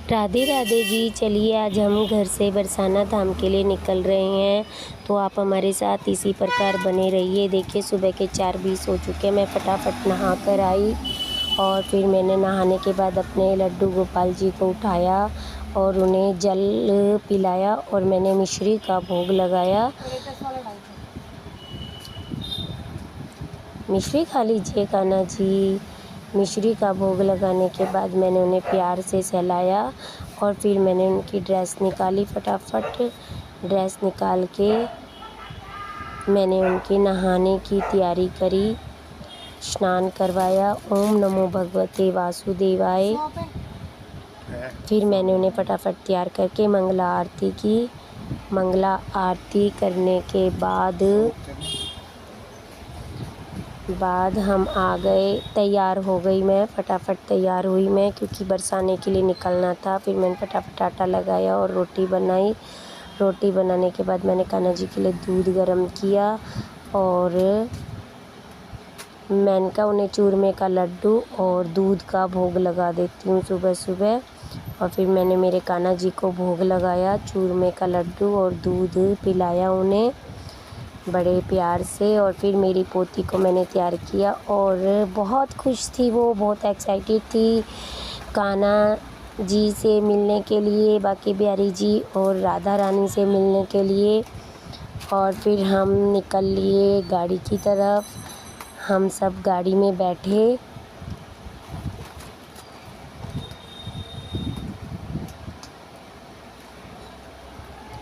राधे राधे जी। चलिए आज हम घर से बरसाना धाम के लिए निकल रहे हैं, तो आप हमारे साथ इसी प्रकार बने रहिए। देखिए सुबह के 4:20 हो चुके हैं। मैं फटाफट नहा कर आई और फिर मैंने नहाने के बाद अपने लड्डू गोपाल जी को उठाया और उन्हें जल पिलाया और मैंने मिश्री का भोग लगाया। मिश्री खा लीजिए कान्हा जी। मिश्री का भोग लगाने के बाद मैंने उन्हें प्यार से सहलाया और फिर मैंने उनकी ड्रेस निकाली। फटाफट ड्रेस निकाल के मैंने उनके नहाने की तैयारी करी, स्नान करवाया। ओम नमो भगवते वासुदेवाय। फिर मैंने उन्हें फटाफट तैयार करके मंगला आरती की। मंगला आरती करने के बाद हम आ गए। तैयार हो गई मैं, फटाफट तैयार हुई मैं क्योंकि बरसाने के लिए निकलना था। फिर मैंने फटाफट आटा लगाया और रोटी बनाई। रोटी बनाने के बाद मैंने कान्हा जी के लिए दूध गर्म किया और मैंने कहा उन्हें चूरमे का लड्डू और दूध का भोग लगा देती हूँ सुबह सुबह। और फिर मैंने मेरे कान्हा जी को भोग लगाया, चूरमे का लड्डू और दूध पिलाया उन्हें बड़े प्यार से। और फिर मेरी पोती को मैंने तैयार किया और बहुत खुश थी वो, बहुत एक्साइटेड थी कान्हा जी से मिलने के लिए, बांके बिहारी जी और राधा रानी से मिलने के लिए। और फिर हम निकल लिए गाड़ी की तरफ। हम सब गाड़ी में बैठे।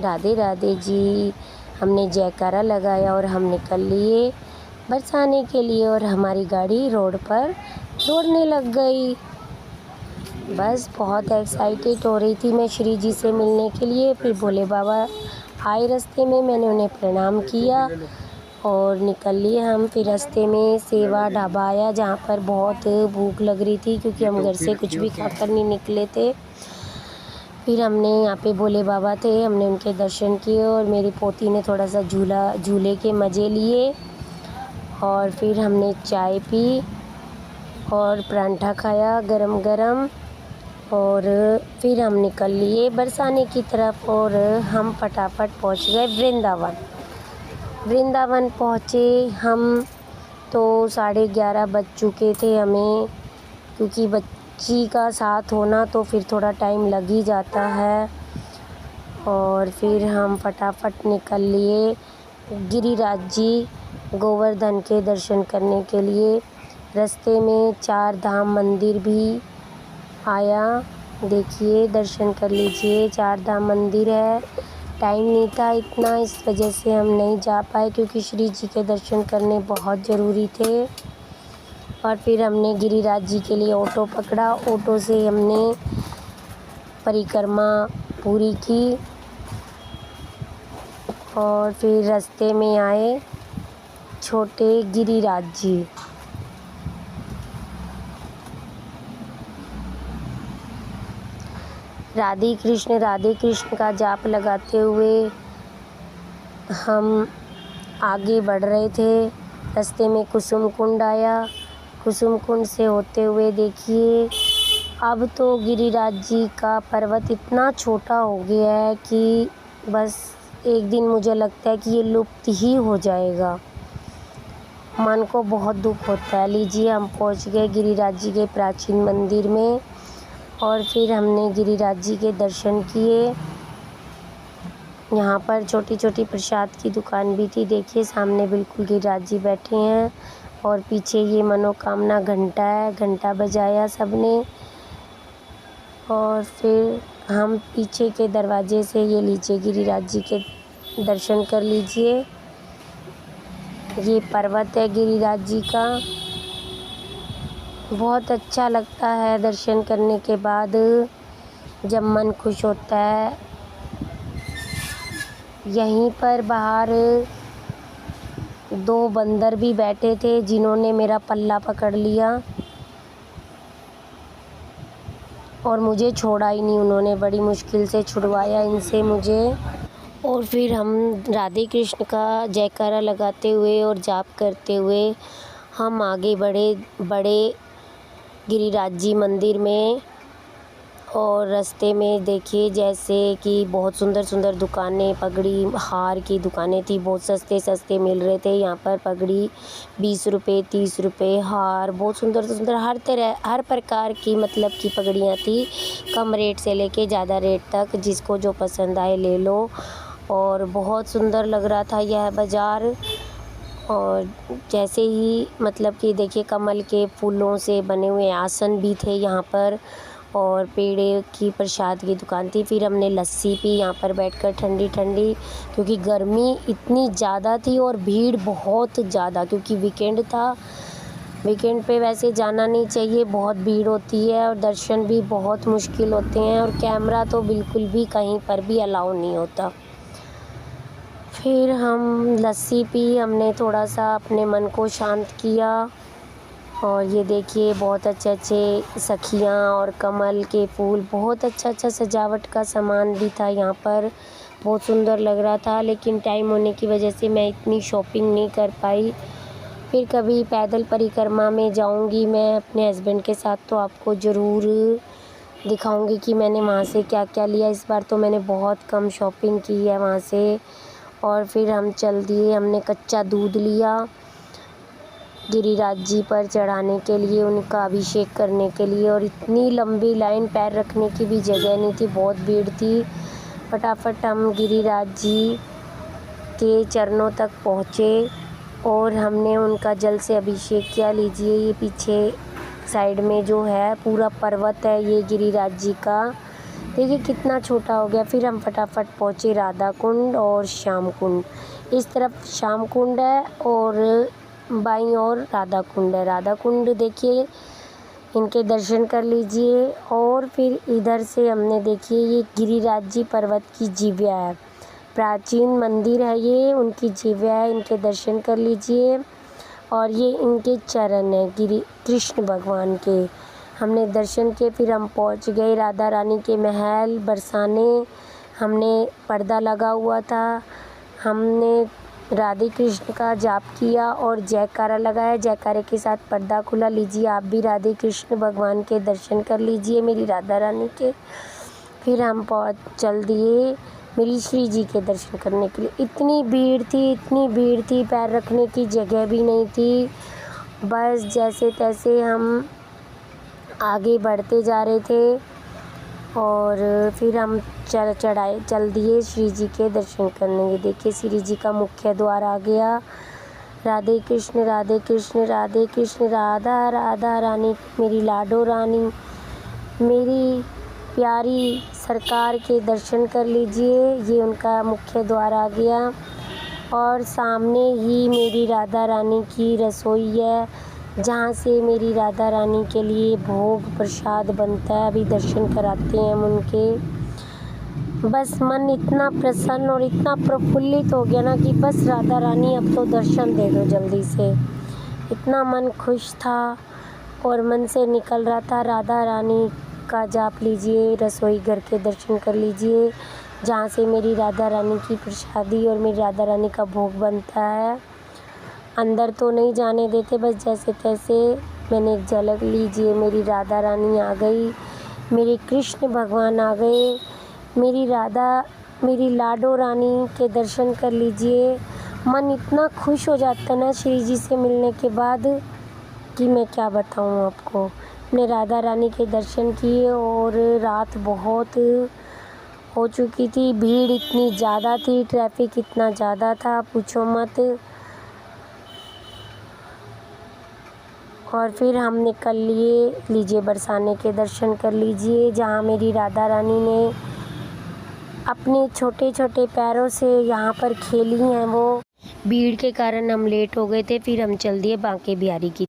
राधे राधे जी। हमने जयकारा लगाया और हम निकल लिए बरसाने के लिए और हमारी गाड़ी रोड पर दौड़ने लग गई। बस बहुत एक्साइटेड हो रही थी मैं श्री जी से मिलने के लिए। फिर भोले बाबा आए रास्ते में, मैंने उन्हें प्रणाम किया और निकल लिए हम। फिर रास्ते में सेवा ढाबा आया जहाँ पर बहुत भूख लग रही थी क्योंकि हम घर से कुछ भी खाकर नहीं निकले थे। फिर हमने यहाँ पे भोले बाबा थे, हमने उनके दर्शन किए और मेरी पोती ने थोड़ा सा झूले के मज़े लिए। और फिर हमने चाय पी और परांठा खाया गरम गरम और फिर हम निकल लिए बरसाने की तरफ और हम फटाफट पहुँच गए वृंदावन। वृंदावन पहुँचे हम तो 11:30 बज चुके थे हमें, क्योंकि बच्ची का साथ होना तो फिर थोड़ा टाइम लग ही जाता है। और फिर हम फटाफट निकल लिए गिरिराज जी गोवर्धन के दर्शन करने के लिए। रास्ते में 4 धाम मंदिर भी आया, देखिए दर्शन कर लीजिए। 4 धाम मंदिर है। टाइम नहीं था इतना, इस वजह से हम नहीं जा पाए क्योंकि श्री जी के दर्शन करने बहुत ज़रूरी थे। और फिर हमने गिरिराज जी के लिए ऑटो पकड़ा। ऑटो से हमने परिक्रमा पूरी की और फिर रास्ते में आए छोटे गिरिराज जी। राधे कृष्ण का जाप लगाते हुए हम आगे बढ़ रहे थे। रास्ते में कुसुम कुंड आया। कुसुम कुंड से होते हुए देखिए अब तो गिरिराज जी का पर्वत इतना छोटा हो गया है कि बस एक दिन मुझे लगता है कि ये लुप्त ही हो जाएगा। मन को बहुत दुख होता है। लीजिए हम पहुंच गए गिरिराज जी के प्राचीन मंदिर में और फिर हमने गिरिराज जी के दर्शन किए। यहाँ पर छोटी छोटी प्रसाद की दुकान भी थी। देखिए सामने बिल्कुल गिरिराज जी बैठे हैं और पीछे ये मनोकामना घंटा है, घंटा बजाया सबने। और फिर हम पीछे के दरवाजे से ये लीजिए गिरिराज जी के दर्शन कर लीजिए। ये पर्वत है गिरिराज जी का। बहुत अच्छा लगता है दर्शन करने के बाद, जब मन खुश होता है। यहीं पर बाहर 2 बंदर भी बैठे थे जिन्होंने मेरा पल्ला पकड़ लिया और मुझे छोड़ा ही नहीं। उन्होंने बड़ी मुश्किल से छुड़वाया इनसे मुझे। और फिर हम राधे कृष्ण का जयकारा लगाते हुए और जाप करते हुए हम आगे बढ़े गिरिराज जी मंदिर में। और रास्ते में देखिए जैसे कि बहुत सुंदर सुंदर दुकानें, पगड़ी हार की दुकानें थी, बहुत सस्ते सस्ते मिल रहे थे यहाँ पर। पगड़ी 20 रुपये 30 रुपये, हार बहुत सुंदर सुंदर, हर तरह हर प्रकार की मतलब की पगड़ियाँ थी, कम रेट से लेके ज़्यादा रेट तक, जिसको जो पसंद आए ले लो। और बहुत सुंदर लग रहा था यह बाज़ार। और जैसे ही मतलब कि देखिए कमल के फूलों से बने हुए आसन भी थे यहाँ पर, और पेड़े की प्रसाद की दुकान थी। फिर हमने लस्सी पी यहाँ पर बैठकर ठंडी ठंडी, क्योंकि गर्मी इतनी ज़्यादा थी और भीड़ बहुत ज़्यादा, क्योंकि वीकेंड था। वीकेंड पे वैसे जाना नहीं चाहिए, बहुत भीड़ होती है और दर्शन भी बहुत मुश्किल होते हैं, और कैमरा तो बिल्कुल भी कहीं पर भी अलाउ नहीं होता। फिर हम लस्सी पी, हमने थोड़ा सा अपने मन को शांत किया। और ये देखिए बहुत अच्छे अच्छे सखियाँ और कमल के फूल, बहुत अच्छा अच्छा सजावट का सामान भी था यहाँ पर, बहुत सुंदर लग रहा था। लेकिन टाइम होने की वजह से मैं इतनी शॉपिंग नहीं कर पाई। फिर कभी पैदल परिक्रमा में जाऊँगी मैं अपने हस्बैंड के साथ, तो आपको ज़रूर दिखाऊँगी कि मैंने वहाँ से क्या क्या लिया। इस बार तो मैंने बहुत कम शॉपिंग की है वहाँ से। और फिर हम चल दिए, हमने कच्चा दूध लिया गिरिराज जी पर चढ़ाने के लिए, उनका अभिषेक करने के लिए। और इतनी लंबी लाइन, पैर रखने की भी जगह नहीं थी, बहुत भीड़ थी। फटाफट हम गिरिराज जी के चरणों तक पहुँचे और हमने उनका जल से अभिषेक किया। लीजिए ये पीछे साइड में जो है पूरा पर्वत है ये गिरिराज जी का, देखिए कितना छोटा हो गया। फिर हम फटाफट पहुँचे राधा कुंड और श्याम कुंड। इस तरफ श्याम कुंड है और बाईं ओर राधा कुंड है। राधा कुंड देखिए, इनके दर्शन कर लीजिए। और फिर इधर से हमने देखिए ये गिरिराज जी पर्वत की जिव्या है, प्राचीन मंदिर है ये, उनकी जिव्या है, इनके दर्शन कर लीजिए। और ये इनके चरण है गिरि कृष्ण भगवान के, हमने दर्शन किए। फिर हम पहुंच गए राधा रानी के महल बरसाने। हमने पर्दा लगा हुआ था, हमने राधे कृष्ण का जाप किया और जयकारा लगाया, जयकारे के साथ पर्दा खुला। लीजिए आप भी राधे कृष्ण भगवान के दर्शन कर लीजिए, मेरी राधा रानी के। फिर हम चल दिए मेरी श्री जी के दर्शन करने के लिए। इतनी भीड़ थी, इतनी भीड़ थी, पैर रखने की जगह भी नहीं थी। बस जैसे तैसे हम आगे बढ़ते जा रहे थे और फिर हम चल दिए श्री जी के दर्शन करने। ये देखिए श्री जी का मुख्य द्वार आ गया। राधे कृष्ण राधे कृष्ण राधे कृष्ण, राधा राधा रानी मेरी लाडो रानी, मेरी प्यारी सरकार के दर्शन कर लीजिए। ये उनका मुख्य द्वार आ गया और सामने ही मेरी राधा रानी की रसोई है, जहाँ से मेरी राधा रानी के लिए भोग प्रसाद बनता है। अभी दर्शन कराते हैं हम उनके। बस मन इतना प्रसन्न और इतना प्रफुल्लित हो गया ना कि बस राधा रानी अब तो दर्शन दे दो जल्दी से, इतना मन खुश था और मन से निकल रहा था। राधा रानी का जाप लीजिए, रसोई घर के दर्शन कर लीजिए, जहाँ से मेरी राधा रानी की प्रसादी और मेरी राधा रानी का भोग बनता है। अंदर तो नहीं जाने देते, बस जैसे तैसे मैंने एक झलक। लीजिए मेरी राधा रानी आ गई, मेरे कृष्ण भगवान आ गए, मेरी लाडो रानी के दर्शन कर लीजिए। मन इतना खुश हो जाता है ना श्री जी से मिलने के बाद कि मैं क्या बताऊँ आपको। मैंने राधा रानी के दर्शन किए और रात बहुत हो चुकी थी, भीड़ इतनी ज़्यादा थी, ट्रैफिक इतना ज़्यादा था, पूछो मत। और फिर हम निकल लिए, लीजिए बरसाने के दर्शन कर लीजिए, जहाँ मेरी राधा रानी ने अपने छोटे छोटे पैरों से यहाँ पर खेली हैं। वो भीड़ के कारण हम लेट हो गए थे, फिर हम चल दिए बांके बिहारी की